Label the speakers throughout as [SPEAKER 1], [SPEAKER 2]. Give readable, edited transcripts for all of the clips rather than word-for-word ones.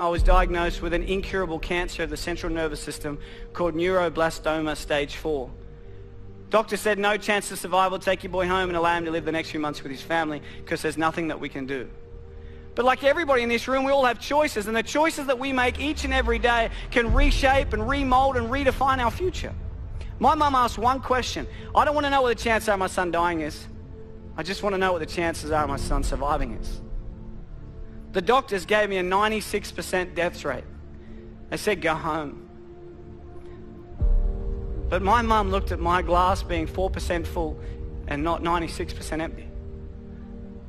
[SPEAKER 1] I was diagnosed with an incurable cancer of the central nervous system called neuroblastoma stage 4. Doctor said no chance of survival, take your boy home and allow him to live the next few months with his family because there's nothing that we can do. But like everybody in this room, we all have choices, and the choices that we make each and every day can reshape and remold and redefine our future. My mum asked one question. I don't want to know what the chances are of my son dying is. I just want to know what the chances are of my son surviving is. The doctors gave me a 96% death rate. They said, go home. But my mum looked at my glass being 4% full and not 96% empty.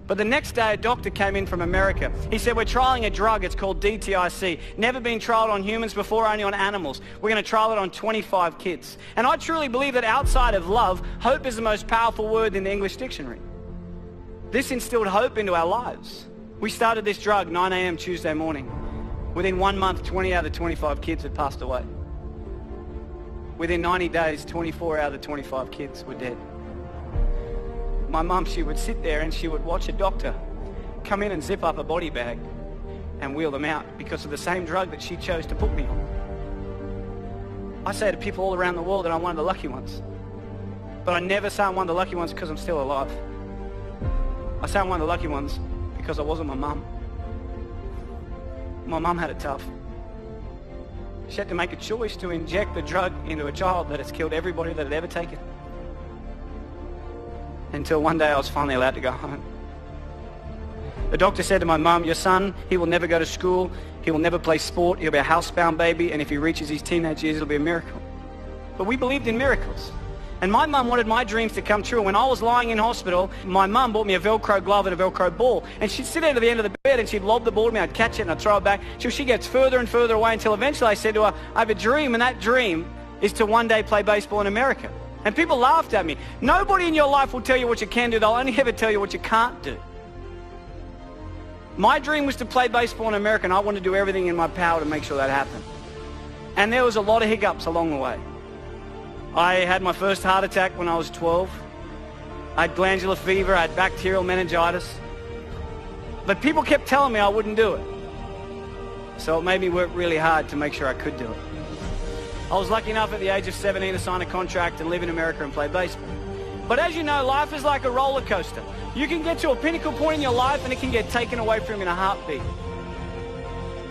[SPEAKER 1] But the next day, a doctor came in from America. He said, we're trialing a drug. It's called DTIC. Never been trialed on humans before, only on animals. We're going to trial it on 25 kids. And I truly believe that outside of love, hope is the most powerful word in the English dictionary. This instilled hope into our lives. We started this drug 9 a.m. Tuesday morning. Within 1 month, 20 out of the 25 kids had passed away. Within 90 days, 24 out of the 25 kids were dead. My mum, she would sit there and she would watch a doctor come in and zip up a body bag and wheel them out because of the same drug that she chose to put me on. I say to people all around the world that I'm one of the lucky ones. But I never say I'm one of the lucky ones because I'm still alive. I say I'm one of the lucky ones because I wasn't my mum. My mum had it tough. She had to make a choice to inject the drug into a child that has killed everybody that had ever taken it. Until one day I was finally allowed to go home. The doctor said to my mum, your son, he will never go to school, he will never play sport, he'll be a housebound baby, and if he reaches his teenage years, it'll be a miracle. But we believed in miracles. And my mum wanted my dreams to come true. When I was lying in hospital, my mum bought me a Velcro glove and a Velcro ball. And she'd sit at the end of the bed and she'd lob the ball to me. I'd catch it and I'd throw it back. Till she gets further and further away until eventually I said to her, I have a dream, and that dream is to one day play baseball in America. And people laughed at me. Nobody in your life will tell you what you can do. They'll only ever tell you what you can't do. My dream was to play baseball in America, and I wanted to do everything in my power to make sure that happened. And there was a lot of hiccups along the way. I had my first heart attack when I was 12. I had glandular fever, I had bacterial meningitis. But people kept telling me I wouldn't do it. So it made me work really hard to make sure I could do it. I was lucky enough at the age of 17 to sign a contract and live in America and play baseball. But as you know, life is like a roller coaster. You can get to a pinnacle point in your life and it can get taken away from you in a heartbeat.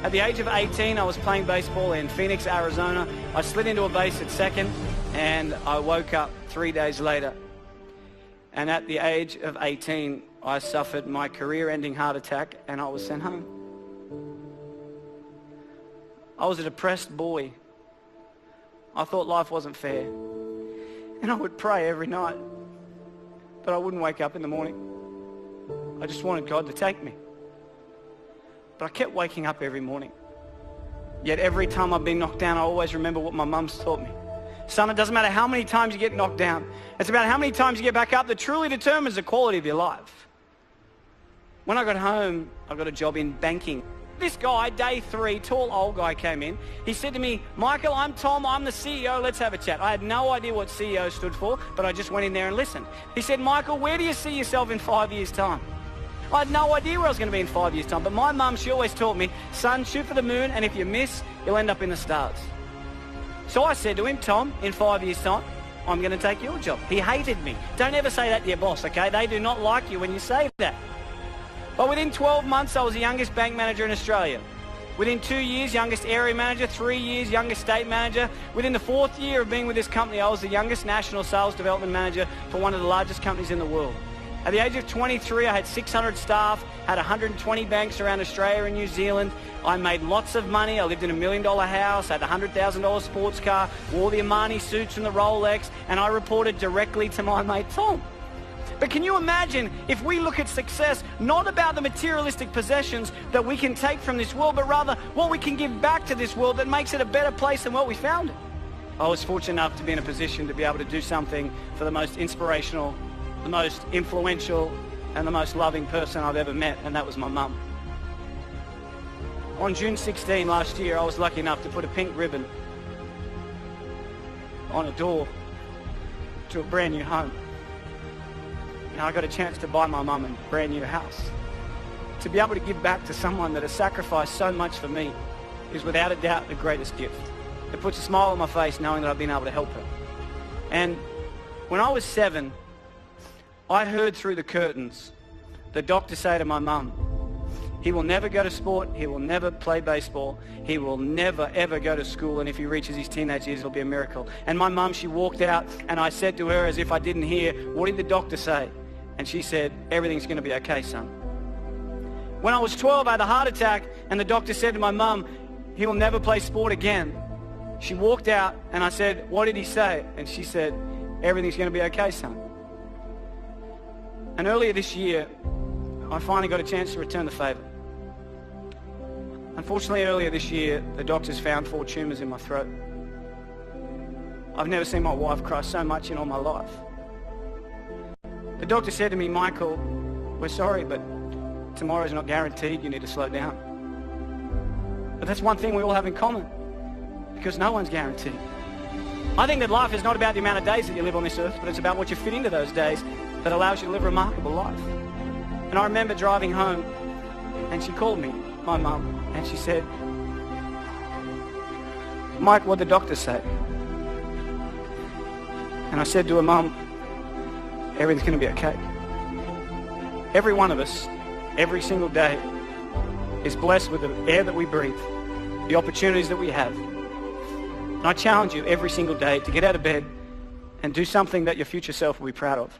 [SPEAKER 1] At the age of 18, I was playing baseball in Phoenix, Arizona. I slid into a base at second and I woke up 3 days later. And at the age of 18, I suffered my career-ending heart attack and I was sent home. I was a depressed boy. I thought life wasn't fair. And I would pray every night, but I wouldn't wake up in the morning. I just wanted God to take me. But I kept waking up every morning. Yet every time I've been knocked down, I always remember what my mum's taught me. Son, it doesn't matter how many times you get knocked down. It's about how many times you get back up that truly determines the quality of your life. When I got home, I got a job in banking. This guy, day 3, tall old guy came in. He said to me, Michael, I'm Tom, I'm the CEO, let's have a chat. I had no idea what CEO stood for, but I just went in there and listened. He said, Michael, where do you see yourself in 5 years' time? I had no idea where I was going to be in 5 years' time, but my mum, she always taught me, son, shoot for the moon, and if you miss, you'll end up in the stars. So I said to him, Tom, in 5 years' time, I'm going to take your job. He hated me. Don't ever say that to your boss, okay? They do not like you when you say that. But within 12 months, I was the youngest bank manager in Australia. Within 2 years, youngest area manager. 3 years, youngest state manager. Within the 4th year of being with this company, I was the youngest national sales development manager for one of the largest companies in the world. At the age of 23, I had 600 staff, had 120 banks around Australia and New Zealand. I made lots of money. I lived in $1 million house, had a $100,000 sports car, wore the Armani suits and the Rolex, and I reported directly to my mate Tom. But can you imagine if we look at success not about the materialistic possessions that we can take from this world, but rather what we can give back to this world that makes it a better place than what we found it? I was fortunate enough to be in a position to be able to do something for the most inspirational, the most influential, and the most loving person I've ever met, and that was my mum. On June 16 last year, I was lucky enough to put a pink ribbon on a door to a brand new home. And I got a chance to buy my mum a brand new house. to be able to give back to someone that has sacrificed so much for me is without a doubt the greatest gift. It puts a smile on my face knowing that I've been able to help her. And when I was 7, I heard through the curtains the doctor say to my mum, he will never go to sport, he will never play baseball, he will never ever go to school, and if he reaches his teenage years it'll be a miracle. And my mum, she walked out and I said to her as if I didn't hear, what did the doctor say? And she said, everything's going to be okay, son. When I was 12, I had a heart attack and the doctor said to my mum, he will never play sport again. She walked out and I said, what did he say? And she said, everything's going to be okay, son. And earlier this year, I finally got a chance to return the favour. Unfortunately, earlier this year, the doctors found 4 tumours in my throat. I've never seen my wife cry so much in all my life. The doctor said to me, Michael, we're sorry, but tomorrow's not guaranteed. You need to slow down. But that's one thing we all have in common, because no one's guaranteed. I think that life is not about the amount of days that you live on this earth, but it's about what you fit into those days that allows you to live a remarkable life. And I remember driving home, and she called me, my mum, and she said, Mike, what'd the doctor say? And I said to her, Mum, everything's going to be okay. Every one of us, every single day, is blessed with the air that we breathe, the opportunities that we have. And I challenge you every single day to get out of bed and do something that your future self will be proud of.